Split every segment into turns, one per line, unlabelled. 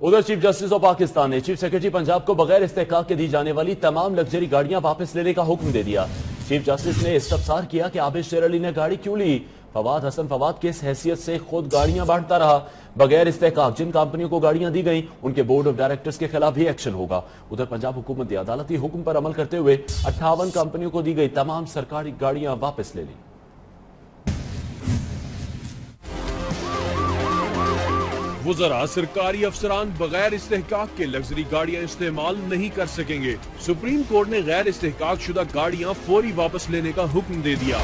उधर chief justice of Pakistan ने chief secretary Punjab को बगैर इस्तेहकाक के दी जाने वाली तमाम लग्जरी गाड़ियां वापस लेने का हुक्म दे दिया। चीफ जस्टिस ने इस्तफसार किया कि आबिद शेर अली ने गाड़ी क्यों ली। फवाद हसन फवाद किस हैसियत से खुद गाड़ियां बांटता रहा। बगैर इस्तेहकाक जिन कंपनियों को गाड़ियां दी गई उनके बोर्ड ऑफ डायरेक्टर्स के खिलाफ भी एक्शन होगा। उधर पंजाब हुकूमत ने अदालती हुक्म पर अमल करते हुए 58 कंपनियों को दी गई तमाम सरकारी गाड़ियां वापस ले ली।
वज़रा सरकारी अफसरान बगैर इस्तेहकाक के लग्जरी गाड़ियां इस्तेमाल नहीं कर सकेंगे। सुप्रीम कोर्ट ने गैर इस्तेहकाक शुदा गाड़ियां फौरी वापस लेने का हुक्म दे दिया।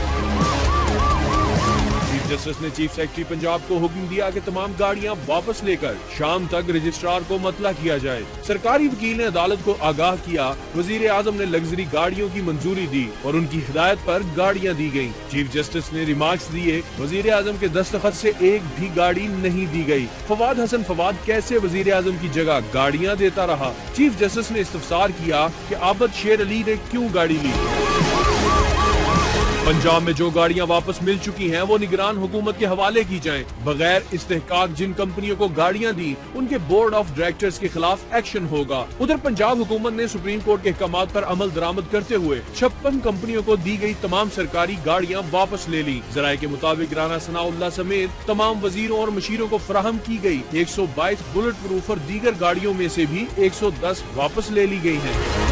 चीफ जस्टिस ने चीफ सेक्रेटरी पंजाब को हुक्म दिया कि तमाम गाड़ियां वापस लेकर शाम तक रजिस्ट्रार को मतला किया जाए। सरकारी वकील ने अदालत को आगाह किया। वजीर आजम ने लग्जरी गाड़ियों की मंजूरी दी और उनकी हिदायत पर गाड़ियां दी गयी। चीफ जस्टिस ने रिमार्क्स दिए, वजीर आजम के दस्तखत से एक भी गाड़ी नहीं दी गई। फवाद हसन फवाद कैसे वजीर आजम की जगह गाड़ियां देता रहा। चीफ जस्टिस ने इस्तफसार किया कि आबिद शेर अली ने क्यों गाड़ी ली। पंजाब में जो गाड़ियां वापस मिल चुकी हैं वो निगरान हुकूमत के हवाले की जाएं। बगैर इस्तेहकाक जिन कंपनियों को गाड़ियां दी उनके बोर्ड ऑफ डायरेक्टर्स के खिलाफ एक्शन होगा। उधर पंजाब हुकूमत ने सुप्रीम कोर्ट के अहकामात पर अमल दरामद करते हुए 56 कंपनियों को दी गई तमाम सरकारी गाड़ियां वापस ले ली। जराये के मुताबिक राना सनाउल्लाह समेत तमाम वजीरों और मशीरों को फराहम की गई 122 बुलेट प्रूफ और दीगर गाड़ियों में से भी 110 वापस ले ली गई है।